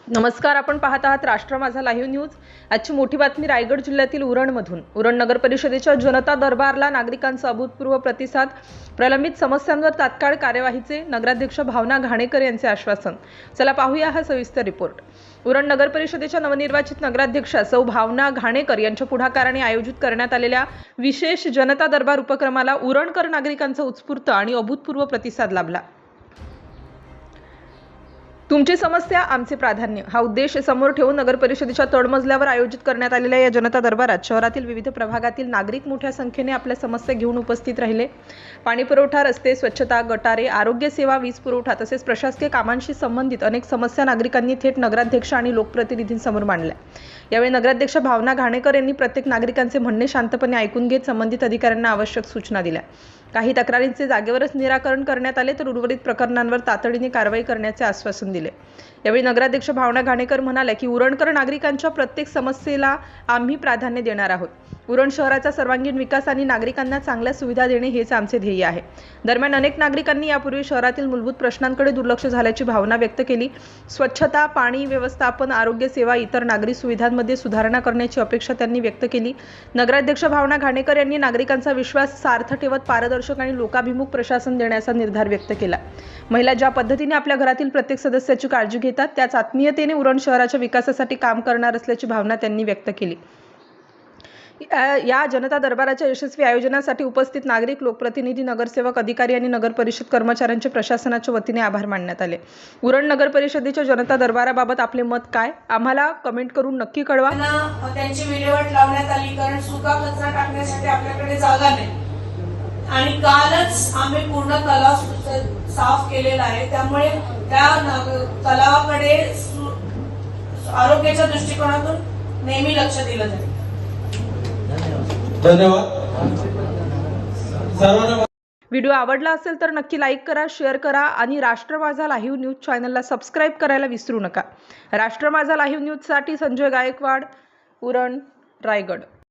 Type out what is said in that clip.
नमस्कार, आपण पाहत आहात राष्ट्र माझा लाईव्ह न्यूज। आजची मोठी बातमी रायगड जिल्ह्यातील उरणमधून। उरण नगर परिषदेच्या जनता दरबारला नागरिकांचा अभूतपूर्व प्रतिसाद। प्रलंबित समस्यांवर तात्काळ कार्यवाहीचे नगराध्यक्ष भावना घाणेकर यांचे आश्वासन। चला पाहूया हा सविस्तर रिपोर्ट। उरण नगर परिषदेच्या नवनिर्वाचित नगराध्यक्षा सौ भावना घाणेकर यांच्या पुढाकाराने आयोजित करण्यात आलेल्या विशेष जनता दरबार उपक्रमाला उरणकर नागरिकांचा उत्स्फूर्त आणि अभूतपूर्व प्रतिसाद लाभला। तुमची समस्या आमचे प्राधान्य हा उद्देश समोर ठेवून नगर परिषदेच्या तळमजल्यावर आयोजित करण्यात आलेल्या या जनता दरबारात शहरातील विविध प्रभागातील नागरिक मोठ्या संख्येने आपल्या समस्या घेऊन उपस्थित राहिले। पाणी पुरवठा, रस्ते, स्वच्छता, गटारे, आरोग्य सेवा, वीज पुरवठा तसेच प्रशासकीय कामांशी संबंधित अनेक समस्या नागरिकांनी थेट नगराध्यक्ष आणि लोकप्रतिनिधींसमोर मांडल्या। यावेळी नगराध्यक्ष भावना घाणेकर यांनी प्रत्येक नागरिकांचे म्हणणे शांतपणे ऐकून घेत संबंधित अधिकाऱ्यांना आवश्यक सूचना दिल्या। काही तक्रारींचे जागेवरच निराकरण करण्यात आले तर उर्वरित प्रकरणांवर तातडीने कारवाई करण्याचे आश्वासन दिले। यावेळी नगराध्यक्ष भावना घाणेकर म्हणाल्या की उरणकर नागरिकांच्या प्रत्येक समस्येला आम्ही प्राधान्य देणार आहोत। उरण शहराचा सर्वांगीण विकास आणि नागरिकांना चांगल्या सुविधा देणे हेच आमचे ध्येय आहे। दरम्यान अनेक नागरिकांनी यापूर्वी शहरातील मूलभूत प्रश्नांकडे दुर्लक्ष झाल्याची भावना व्यक्त केली। स्वच्छता, पाणी व्यवस्थापन, आरोग्य सेवा, इतर नागरी सुविधांमध्ये सुधारणा करण्याची अपेक्षा त्यांनी व्यक्त केली। नगराध्यक्ष भावना घाणेकर यांनी नागरिकांचा विश्वास सार्थ ठेवत पारदर्शक आणि लोकाभिमुख प्रशासन देण्याचा निर्धार व्यक्त केला। महिला ज्या पद्धतीने आपल्या घरातील प्रत्येक सदस्याची काळजी घेतात त्याच आत्मीयतेने उरण शहराच्या विकासासाठी काम करणार असल्याची भावना त्यांनी व्यक्त केली। या जनता दरबाराच्या यशस्वी आयोजनासाठी उपस्थित नागरिक, लोकप्रतिनिधी, नगरसेवक, अधिकारी आणि नगर परिषद कर्मचाऱ्यांचे प्रशासनाच्या वतीने आभार मानण्यात आले। उरण नगर परिषदेच्या जनता दरबाराबाबत आपले मत काय, आम्हाला कमेंट करून नक्की कळवा। त्यांची विल्हेवाट लावण्यात आली कारण सुका कचरा टाकण्यासाठी आपल्याकडे जागा नाही आणि कालच आम्ही पूर्ण तलाव साफ केलेला आहे। त्यामुळे त्या तलावाकडे आरोग्याच्या दृष्टिकोनातून नेहमी लक्ष दिलं जाईल। धन्यवाद सर्वांना। व्हिडिओ आवडला असेल तर नक्की लाईक करा, शेअर करा आणि राष्ट्र माझा लाईव्ह न्यूज चॅनलला सबस्क्राईब करायला विसरू नका। राष्ट्र माझा लाईव्ह न्यूजसाठी संजय गायकवाड, उरण, रायगड।